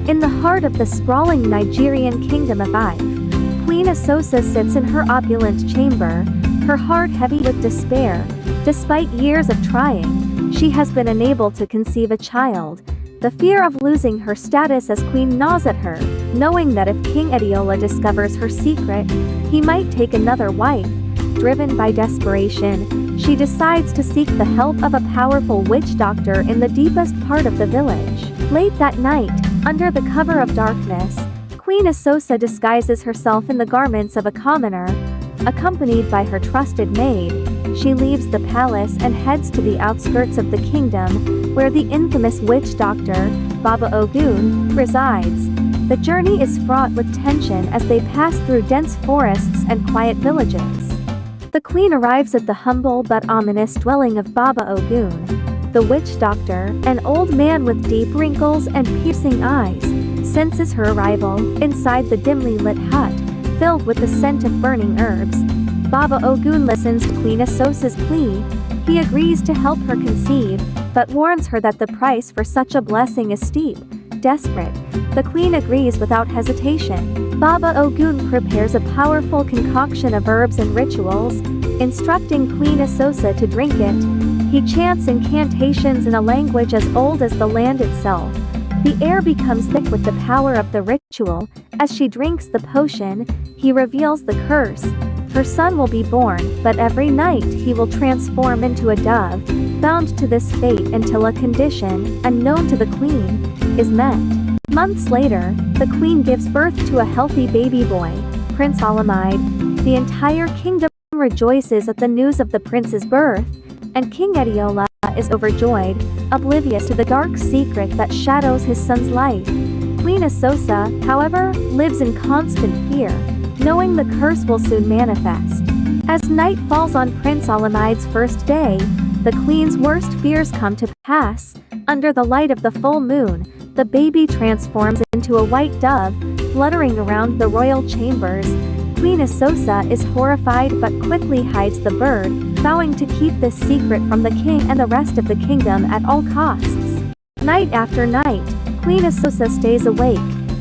In the heart of the sprawling Nigerian kingdom of Ife, Queen Esosa sits in her opulent chamber, her heart heavy with despair. Despite years of trying, she has been unable to conceive a child. The fear of losing her status as queen gnaws at her, knowing that if King Adeola discovers her secret, he might take another wife. Driven by desperation, she decides to seek the help of a powerful witch doctor in the deepest part of the village. Late that night, under the cover of darkness, Queen Esosa disguises herself in the garments of a commoner. Accompanied by her trusted maid, she leaves the palace and heads to the outskirts of the kingdom, where the infamous witch doctor, Baba Ogun, resides. The journey is fraught with tension as they pass through dense forests and quiet villages. The queen arrives at the humble but ominous dwelling of Baba Ogun. The witch doctor, an old man with deep wrinkles and piercing eyes, senses her arrival. Inside the dimly lit hut, filled with the scent of burning herbs, Baba Ogun listens to Queen Esosa's plea. He agrees to help her conceive, but warns her that the price for such a blessing is steep. Desperate, the queen agrees without hesitation. Baba Ogun prepares a powerful concoction of herbs and rituals, instructing Queen Esosa to drink it. He chants incantations in a language as old as the land itself. The air becomes thick with the power of the ritual. As she drinks the potion, he reveals the curse. Her son will be born, but every night he will transform into a dove, bound to this fate until a condition, unknown to the queen, is met. Months later, the queen gives birth to a healthy baby boy, Prince Olamide. The entire kingdom rejoices at the news of the prince's birth, and King Adeola is overjoyed, oblivious to the dark secret that shadows his son's life. Queen Esosa, however, lives in constant fear, knowing the curse will soon manifest. As night falls on Prince Olamide's first day, the queen's worst fears come to pass. Under the light of the full moon, the baby transforms into a white dove, fluttering around the royal chambers. Queen Esosa is horrified but quickly hides the bird, vowing to keep this secret from the king and the rest of the kingdom at all costs. Night after night, Queen Esosa stays awake,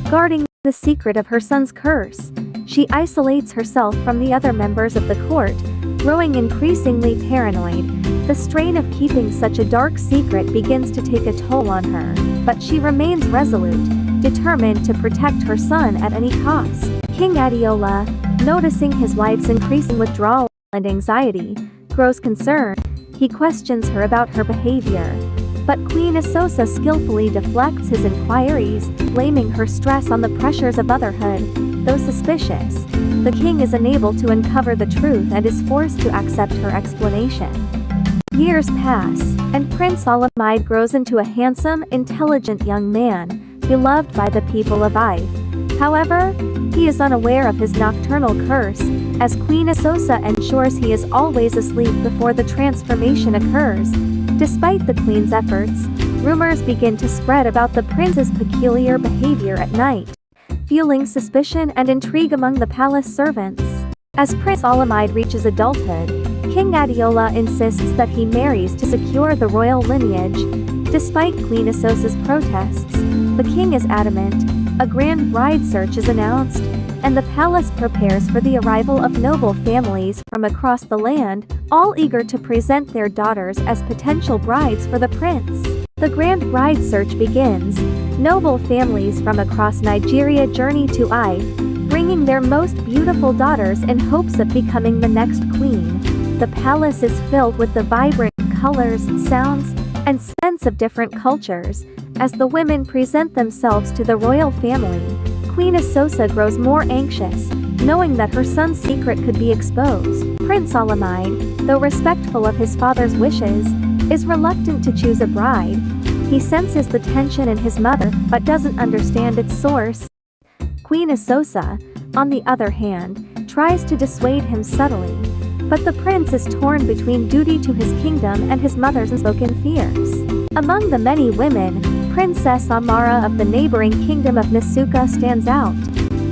guarding the secret of her son's curse. She isolates herself from the other members of the court, growing increasingly paranoid. The strain of keeping such a dark secret begins to take a toll on her, but she remains resolute, determined to protect her son at any cost. King Adeola, noticing his wife's increasing withdrawal and anxiety, grows concerned. He questions her about her behavior, but Queen Esosa skillfully deflects his inquiries, blaming her stress on the pressures of motherhood. Though suspicious, the king is unable to uncover the truth and is forced to accept her explanation. Years pass, and Prince Olamide grows into a handsome, intelligent young man, beloved by the people of Ife. However, he is unaware of his nocturnal curse, as Queen Esosa ensures he is always asleep before the transformation occurs. Despite the queen's efforts, rumors begin to spread about the prince's peculiar behavior at night, fueling suspicion and intrigue among the palace servants. As Prince Olamide reaches adulthood, King Adeola insists that he marries to secure the royal lineage. Despite Queen Esosa's protests, the king is adamant. A grand bride search is announced, and the palace prepares for the arrival of noble families from across the land, all eager to present their daughters as potential brides for the prince. The grand bride search begins. Noble families from across Nigeria journey to Ife, bringing their most beautiful daughters in hopes of becoming the next queen. The palace is filled with the vibrant colors, sounds, and scents of different cultures. As the women present themselves to the royal family, Queen Esosa grows more anxious, knowing that her son's secret could be exposed. Prince Olamide, though respectful of his father's wishes, is reluctant to choose a bride. He senses the tension in his mother, but doesn't understand its source. Queen Esosa, on the other hand, tries to dissuade him subtly, but the prince is torn between duty to his kingdom and his mother's unspoken fears. Among the many women, Princess Amara of the neighboring kingdom of Nisuka stands out.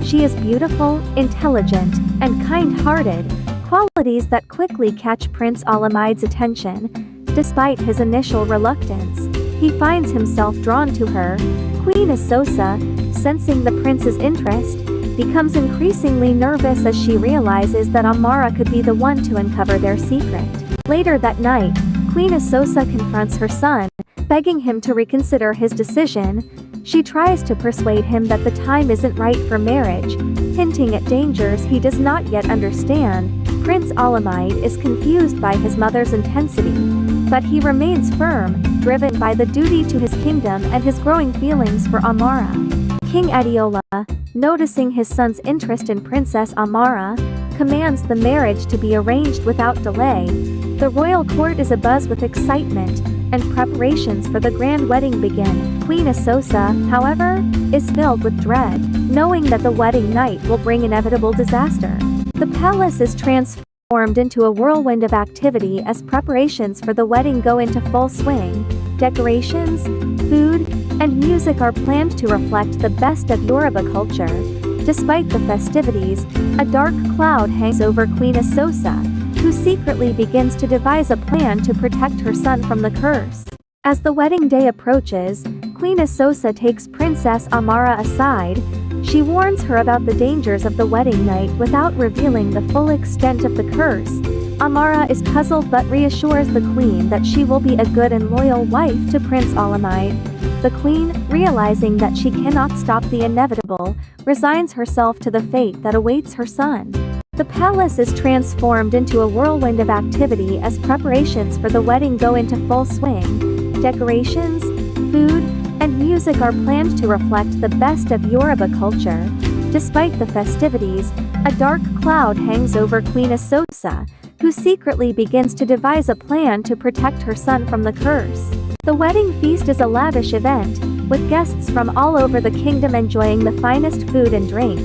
She is beautiful, intelligent, and kind-hearted, qualities that quickly catch Prince Olamide's attention. Despite his initial reluctance, he finds himself drawn to her. Queen Esosa, sensing the prince's interest, becomes increasingly nervous as she realizes that Amara could be the one to uncover their secret. Later that night, Queen Esosa confronts her son, begging him to reconsider his decision. She tries to persuade him that the time isn't right for marriage, hinting at dangers he does not yet understand. Prince Olamide is confused by his mother's intensity, but he remains firm, driven by the duty to his kingdom and his growing feelings for Amara. King Adeola, noticing his son's interest in Princess Amara, commands the marriage to be arranged without delay. The royal court is abuzz with excitement, and preparations for the grand wedding begin. Queen Esosa, however, is filled with dread, knowing that the wedding night will bring inevitable disaster. The palace is transformed into a whirlwind of activity as preparations for the wedding go into full swing. Decorations, food, and music are planned to reflect the best of Yoruba culture. Despite the festivities, a dark cloud hangs over Queen Esosa, who secretly begins to devise a plan to protect her son from the curse. As the wedding day approaches, Queen Esosa takes Princess Amara aside. She warns her about the dangers of the wedding night without revealing the full extent of the curse. Amara is puzzled but reassures the queen that she will be a good and loyal wife to Prince Olamide. The queen, realizing that she cannot stop the inevitable, resigns herself to the fate that awaits her son. The palace is transformed into a whirlwind of activity as preparations for the wedding go into full swing. Decorations, food, and music are planned to reflect the best of Yoruba culture. Despite the festivities, a dark cloud hangs over Queen Esosa, who secretly begins to devise a plan to protect her son from the curse. The wedding feast is a lavish event, with guests from all over the kingdom enjoying the finest food and drink.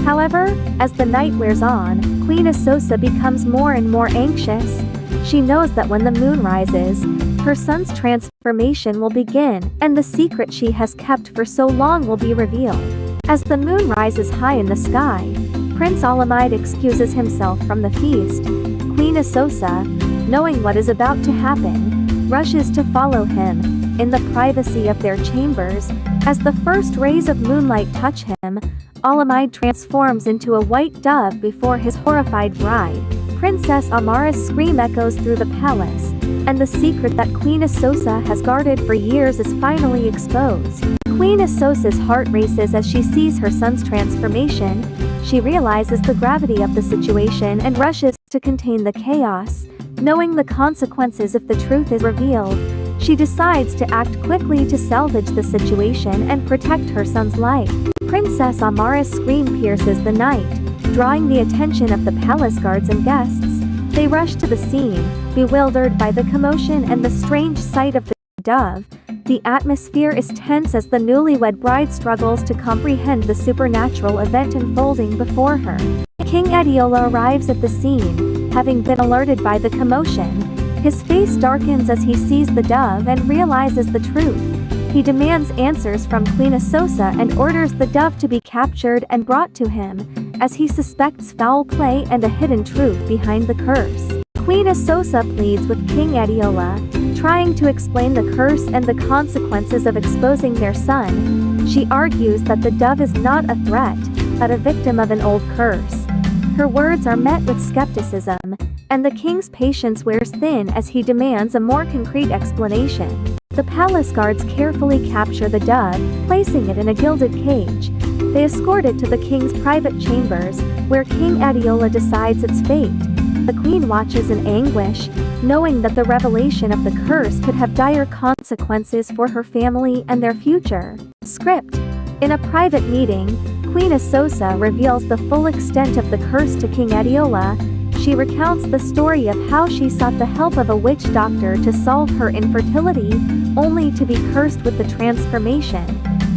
However, as the night wears on, Queen Esosa becomes more and more anxious. She knows that when the moon rises, her son's transformation will begin, and the secret she has kept for so long will be revealed. As the moon rises high in the sky, Prince Olamide excuses himself from the feast. Queen Esosa, knowing what is about to happen, rushes to follow him. In the privacy of their chambers, as the first rays of moonlight touch him, Olamide transforms into a white dove before his horrified bride. Princess Amara's scream echoes through the palace, and the secret that Queen Esosa has guarded for years is finally exposed. Queen Esosa's heart races as she sees her son's transformation. She realizes the gravity of the situation and rushes to contain the chaos. Knowing the consequences if the truth is revealed, she decides to act quickly to salvage the situation and protect her son's life. Princess Amara's scream pierces the night, drawing the attention of the palace guards and guests. They rush to the scene, bewildered by the commotion and the strange sight of the dove. The atmosphere is tense as the newlywed bride struggles to comprehend the supernatural event unfolding before her. King Adeola arrives at the scene, having been alerted by the commotion. His face darkens as he sees the dove and realizes the truth. He demands answers from Queen Esosa and orders the dove to be captured and brought to him, as he suspects foul play and a hidden truth behind the curse. Queen Esosa pleads with King Adeola, trying to explain the curse and the consequences of exposing their son. She argues that the dove is not a threat, but a victim of an old curse. Her words are met with skepticism, and the king's patience wears thin as he demands a more concrete explanation. The palace guards carefully capture the dove, placing it in a gilded cage. They escort it to the king's private chambers, where King Adeola decides its fate. The queen watches in anguish, knowing that the revelation of the curse could have dire consequences for her family and their future. Script. In a private meeting, Queen Esosa reveals the full extent of the curse to King Adeola. She recounts the story of how she sought the help of a witch doctor to solve her infertility, only to be cursed with the transformation.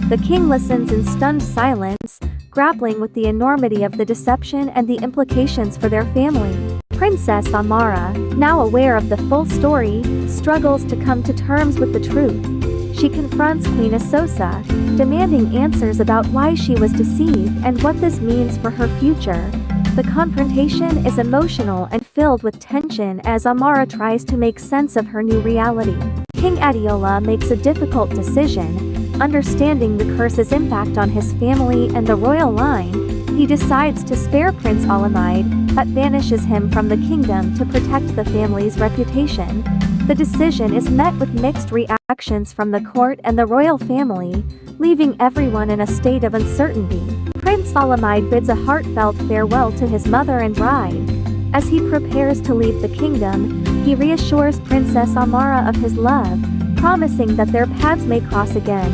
The king listens in stunned silence, grappling with the enormity of the deception and the implications for their family. Princess Amara, now aware of the full story, struggles to come to terms with the truth. She confronts Queen Esosa, demanding answers about why she was deceived and what this means for her future. The confrontation is emotional and filled with tension as Amara tries to make sense of her new reality. King Adeola makes a difficult decision, Understanding the curse's impact on his family and the royal line, he decides to spare Prince Olamide, but banishes him from the kingdom to protect the family's reputation. The decision is met with mixed reactions from the court and the royal family, leaving everyone in a state of uncertainty. Prince Olamide bids a heartfelt farewell to his mother and bride. As he prepares to leave the kingdom, he reassures Princess Amara of his love, promising that their paths may cross again.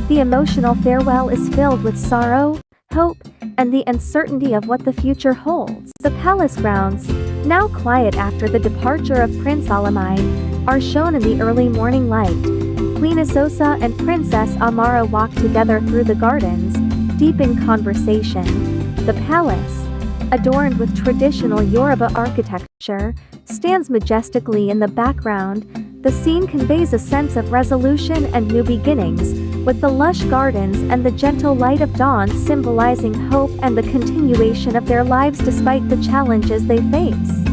The emotional farewell is filled with sorrow, hope, and the uncertainty of what the future holds. The palace grounds, now quiet after the departure of Prince Olamide, are shown in the early morning light. Queen Esosa and Princess Amara walk together through the gardens, deep in conversation. The palace, adorned with traditional Yoruba architecture, stands majestically in the background. The scene conveys a sense of resolution and new beginnings, with the lush gardens and the gentle light of dawn symbolizing hope and the continuation of their lives despite the challenges they face.